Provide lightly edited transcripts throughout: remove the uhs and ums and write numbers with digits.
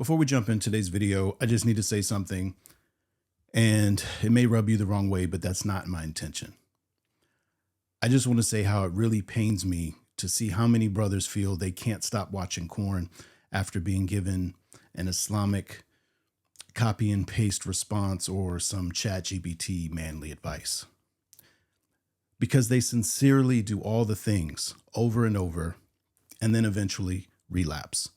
Before we jump into today's video, I just need to say something, and it may rub you the wrong way, but that's not my intention. I just want to say how it really pains me to see how many brothers feel they can't stop watching porn after being given an Islamic copy and paste response or some ChatGPT manly advice. Because they sincerely do all the things over and over and then eventually relapse.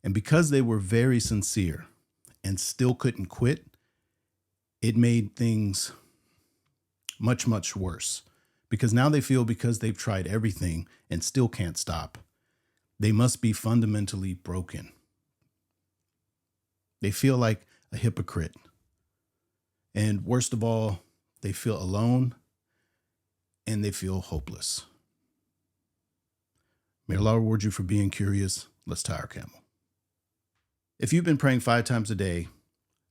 And because they were very sincere and still couldn't quit, it made things much, much worse. Because now they feel because they've tried everything and still can't stop, they must be fundamentally broken. They feel like a hypocrite. And worst of all, they feel alone and they feel hopeless. May Allah reward you for being curious. Let's tie our camel. If you've been praying 5 times a day,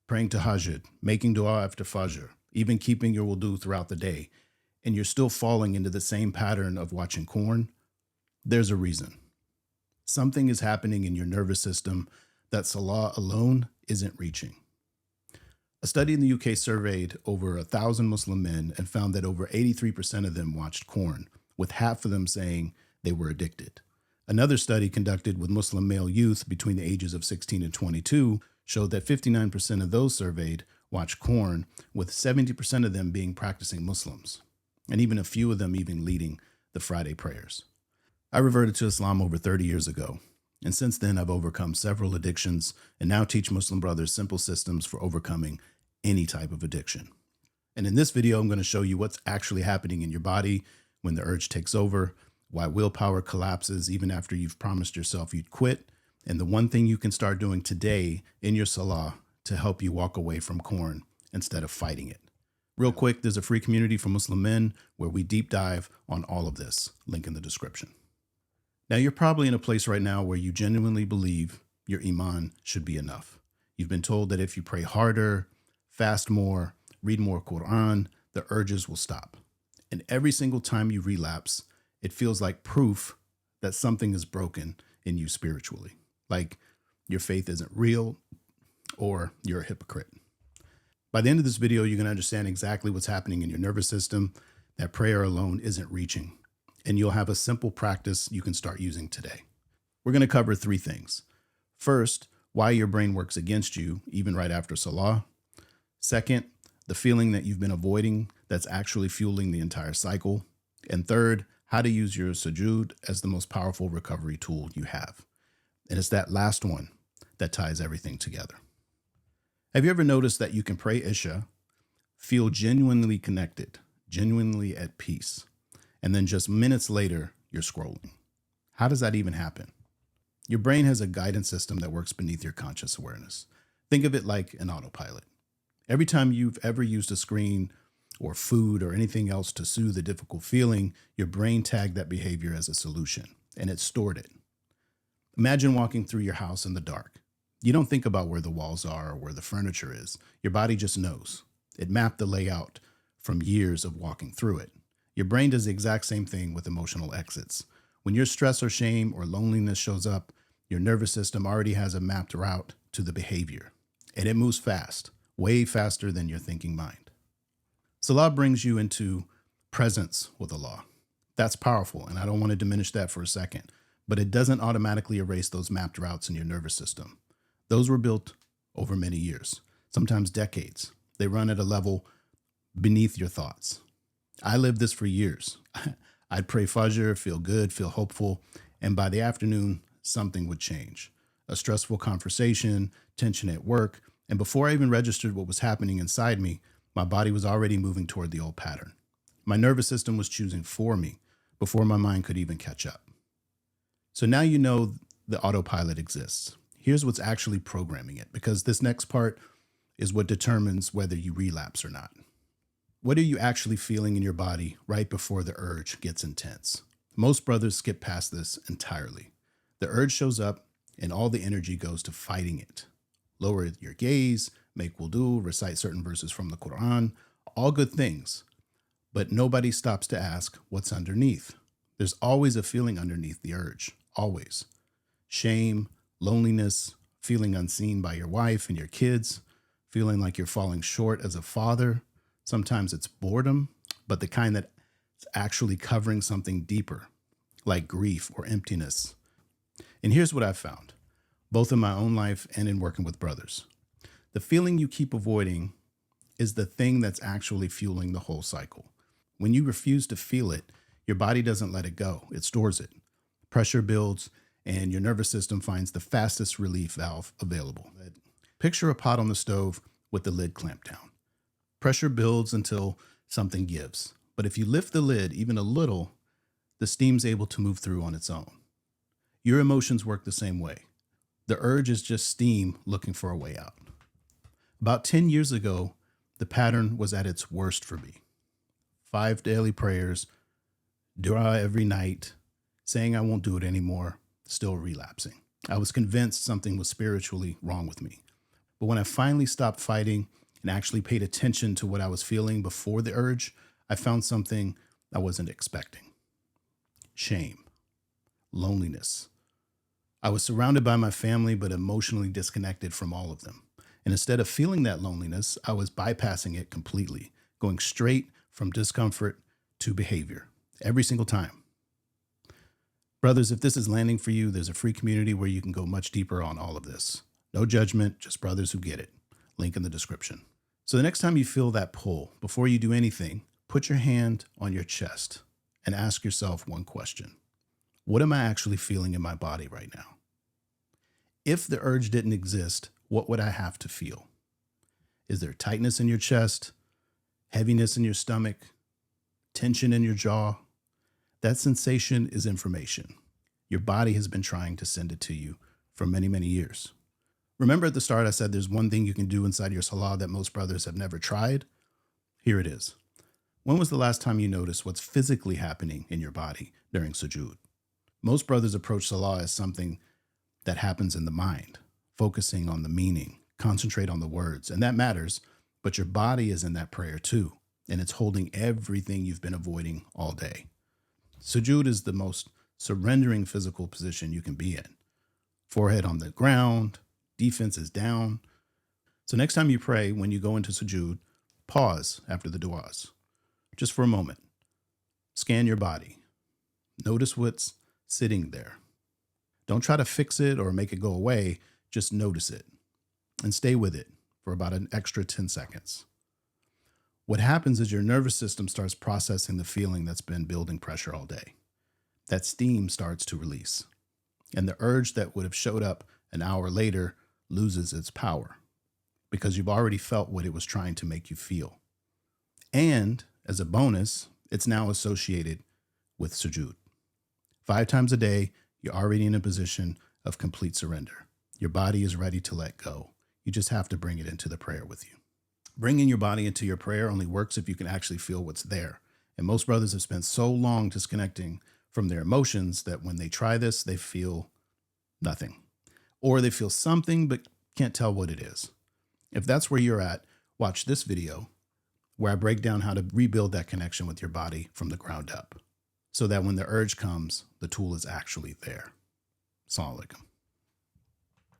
praying tahajjud, making dua after fajr, even keeping your wudu throughout the day, and you're still falling into the same pattern of watching porn, there's a reason. Something is happening in your nervous system that salah alone isn't reaching. A study in the UK surveyed over 1,000 Muslim men and found that over 83% of them watched porn, with half of them saying they were addicted. Another study conducted with Muslim male youth between the ages of 16 and 22 showed that 59% of those surveyed watched porn, with 70% of them being practicing Muslims, and even a few of them even leading the Friday prayers. I reverted to Islam over 30 years ago, and since then I've overcome several addictions and now teach Muslim brothers simple systems for overcoming any type of addiction. And in this video, I'm going to show you what's actually happening in your body when the urge takes over, why willpower collapses even after you've promised yourself you'd quit, and the one thing you can start doing today in your salah to help you walk away from porn instead of fighting it. Real quick, there's a free community for Muslim men where we deep dive on all of this. Link in the description. Now, you're probably in a place right now where you genuinely believe your iman should be enough. You've been told that if you pray harder, fast more, read more Quran, the urges will stop. And every single time you relapse, it feels like proof that something is broken in you spiritually, like your faith isn't real or you're a hypocrite. By the end of this video, you're going to understand exactly what's happening in your nervous system, that prayer alone isn't reaching, and you'll have a simple practice you can start using today. We're going to cover 3 things. First, why your brain works against you, even right after salah. Second, the feeling that you've been avoiding that's actually fueling the entire cycle. And third, how to use your sujood as the most powerful recovery tool you have. And it's that last one that ties everything together. Have you ever noticed that you can pray Isha, feel genuinely connected, genuinely at peace, and then just minutes later, you're scrolling? How does that even happen? Your brain has a guidance system that works beneath your conscious awareness. Think of it like an autopilot. Every time you've ever used a screen or food or anything else to soothe a difficult feeling, your brain tagged that behavior as a solution, and it stored it. Imagine walking through your house in the dark. You don't think about where the walls are or where the furniture is. Your body just knows. It mapped the layout from years of walking through it. Your brain does the exact same thing with emotional exits. When your stress or shame or loneliness shows up, your nervous system already has a mapped route to the behavior, and it moves fast, way faster than your thinking mind. Salah brings you into presence with Allah. That's powerful, and I don't want to diminish that for a second, but it doesn't automatically erase those mapped routes in your nervous system. Those were built over many years, sometimes decades. They run at a level beneath your thoughts. I lived this for years. I'd pray Fajr, feel good, feel hopeful, and by the afternoon, something would change. A stressful conversation, tension at work, and before I even registered what was happening inside me, my body was already moving toward the old pattern. My nervous system was choosing for me before my mind could even catch up. So now you know the autopilot exists. Here's what's actually programming it, because this next part is what determines whether you relapse or not. What are you actually feeling in your body right before the urge gets intense? Most brothers skip past this entirely. The urge shows up and all the energy goes to fighting it. Lower your gaze, make wudu, recite certain verses from the Quran, all good things. But nobody stops to ask what's underneath. There's always a feeling underneath the urge, always. Shame, loneliness, feeling unseen by your wife and your kids, feeling like you're falling short as a father. Sometimes it's boredom, but the kind that's actually covering something deeper, like grief or emptiness. And here's what I've found, both in my own life and in working with brothers. The feeling you keep avoiding is the thing that's actually fueling the whole cycle. When you refuse to feel it, your body doesn't let it go. It stores it. Pressure builds, and your nervous system finds the fastest relief valve available. Picture a pot on the stove with the lid clamped down. Pressure builds until something gives. But if you lift the lid even a little, the steam's able to move through on its own. Your emotions work the same way. The urge is just steam looking for a way out. About 10 years ago, the pattern was at its worst for me. 5 daily prayers, dua every night, saying I won't do it anymore, still relapsing. I was convinced something was spiritually wrong with me. But when I finally stopped fighting and actually paid attention to what I was feeling before the urge, I found something I wasn't expecting. Shame, loneliness. I was surrounded by my family, but emotionally disconnected from all of them. And instead of feeling that loneliness, I was bypassing it completely, going straight from discomfort to behavior every single time. Brothers, if this is landing for you, there's a free community where you can go much deeper on all of this. No judgment, just brothers who get it. Link in the description. So the next time you feel that pull, before you do anything, put your hand on your chest and ask yourself one question. What am I actually feeling in my body right now? If the urge didn't exist, what would I have to feel? Is there tightness in your chest, heaviness in your stomach, tension in your jaw? That sensation is information. Your body has been trying to send it to you for many, many years. Remember at the start I said there's one thing you can do inside your salah that most brothers have never tried? Here it is. When was the last time you noticed what's physically happening in your body during sujood? Most brothers approach salah as something that happens in the mind, focusing on the meaning, concentrate on the words, and that matters, but your body is in that prayer too, and it's holding everything you've been avoiding all day. Sujood is the most surrendering physical position you can be in. Forehead on the ground, defense is down. So next time you pray, when you go into sujood, pause after the du'as, just for a moment. Scan your body. Notice what's sitting there. Don't try to fix it or make it go away. Just notice it and stay with it for about an extra 10 seconds. What happens is your nervous system starts processing the feeling that's been building pressure all day. That steam starts to release, and the urge that would have showed up an hour later loses its power because you've already felt what it was trying to make you feel. And as a bonus, it's now associated with sujood. 5 times a day, you're already in a position of complete surrender. Your body is ready to let go. You just have to bring it into the prayer with you. Bringing your body into your prayer only works if you can actually feel what's there. And most brothers have spent so long disconnecting from their emotions that when they try this, they feel nothing. Or they feel something but can't tell what it is. If that's where you're at, watch this video where I break down how to rebuild that connection with your body from the ground up, so that when the urge comes, the tool is actually there. As-salamu alaykum.